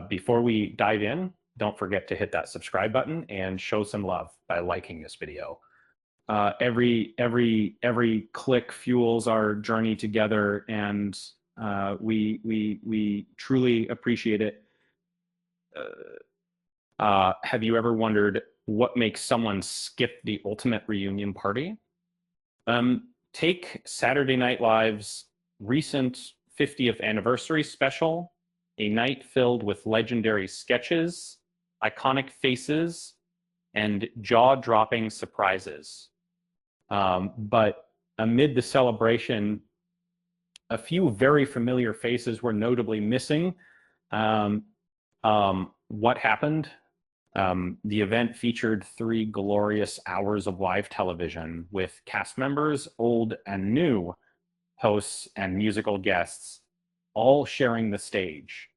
Before we dive in, don't forget to hit that subscribe button and show some love by liking this video. Every click fuels our journey together, and we truly appreciate it. Have you ever wondered what makes someone skip the ultimate reunion party? Take Saturday Night Live's recent 50th anniversary special, a night filled with legendary sketches, iconic faces, and jaw-dropping surprises. But amid the celebration, a few very familiar faces were notably missing. What happened? The event featured 3 glorious hours of live television with cast members, old and new, hosts, and musical guests, all sharing the stage.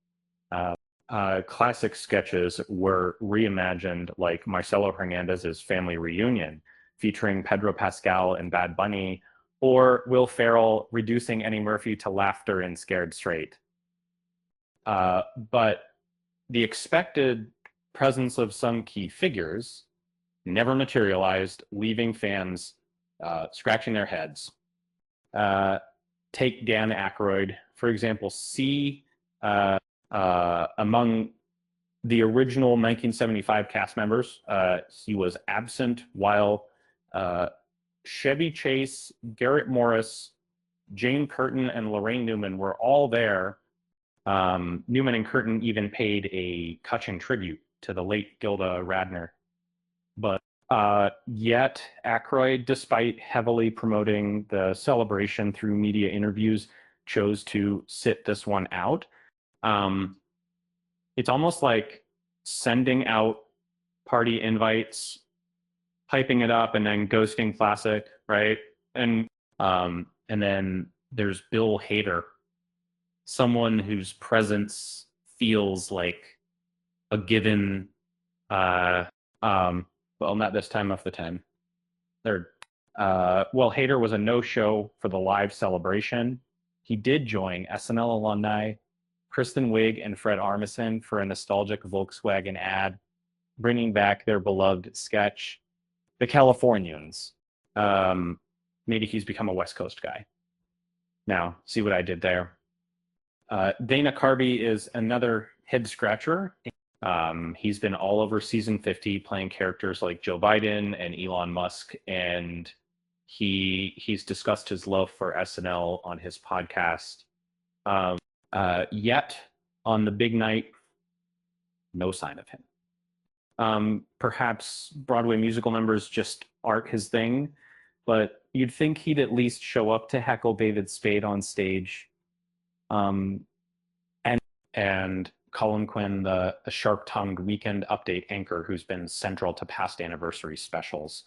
Classic sketches were reimagined, like Marcelo Hernandez's Family Reunion, featuring Pedro Pascal and Bad Bunny, or Will Ferrell reducing Eddie Murphy to laughter in Scared Straight. But the expected presence of some key figures never materialized, leaving fans scratching their heads. Take Dan Aykroyd, for example. Among the original 1975 cast members, he was absent, while Chevy Chase, Garrett Morris, Jane Curtin, and Lorraine Newman were all there. Newman and Curtin even paid a touching tribute to the late Gilda Radner. But yet Aykroyd, despite heavily promoting the celebration through media interviews, chose to sit this one out. It's almost like sending out party invites, hyping it up, and then ghosting classic, right? And then there's Bill Hader, someone whose presence feels like a given, well, not this time of the 10. Hader was a no-show for the live celebration. He did join SNL alumni Kristen Wiig and Fred Armisen for a nostalgic Volkswagen ad, bringing back their beloved sketch, The Californians. Maybe he's become a West Coast guy. Now, see what I did there? Dana Carvey is another head-scratcher. He's been all over season 50 playing characters like Joe Biden and Elon Musk, and he's discussed his love for SNL on his podcast. Yet, on the big night, no sign of him. Perhaps Broadway musical numbers just aren't his thing, but you'd think he'd at least show up to heckle David Spade on stage. And Colin Quinn, the sharp-tongued Weekend Update anchor who's been central to past anniversary specials,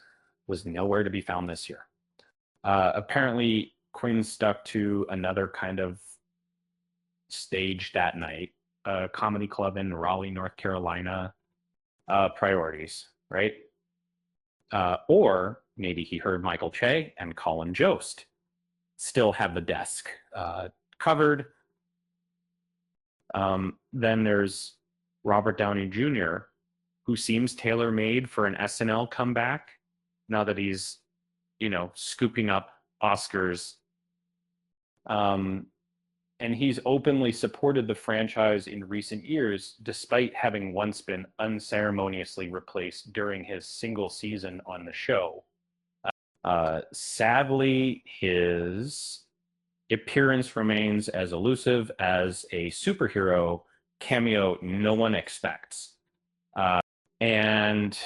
was nowhere to be found this year. Apparently, Quinn stuck to another kind of stage that night, a comedy club in Raleigh, North Carolina, priorities, right? Or maybe he heard Michael Che and Colin Jost still have the desk covered. Then there's Robert Downey Jr., who seems tailor-made for an SNL comeback now that he's, scooping up Oscars. And he's openly supported the franchise in recent years, despite having once been unceremoniously replaced during his single season on the show. Sadly, his appearance remains as elusive as a superhero cameo no one expects. And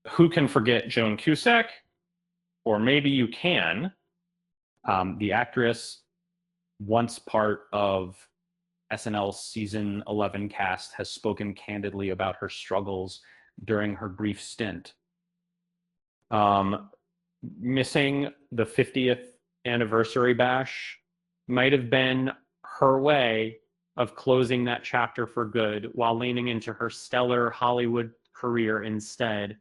who can forget Joan Cusack? Or maybe you can. The actress, once part of SNL's season 11 cast, has spoken candidly about her struggles during her brief stint. Missing the 50th anniversary bash might have been her way of closing that chapter for good while leaning into her stellar Hollywood career instead.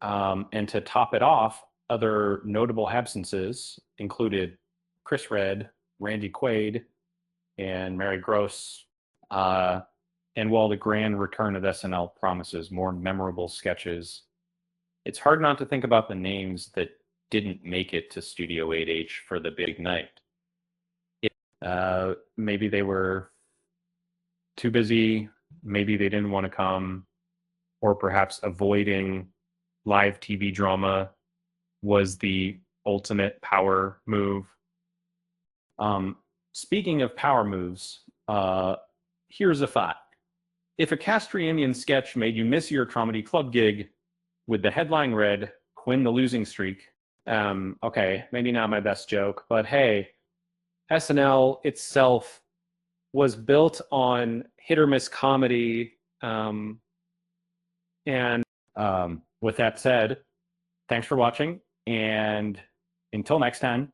And to top it off, other notable absences included Chris Redd, Randy Quaid, and Mary Gross. And while the grand return of SNL promises more memorable sketches, it's hard not to think about the names that didn't make it to Studio 8H for the big night. Maybe they were too busy, maybe they didn't want to come, or perhaps avoiding live TV drama was the ultimate power move. Speaking of power moves, here's a thought. If a cast reunion sketch made you miss your comedy club gig with the headline read, "Quinn the losing streak," okay, maybe not my best joke, but hey, SNL itself was built on hit or miss comedy. And with that said, thanks for watching. And until next time,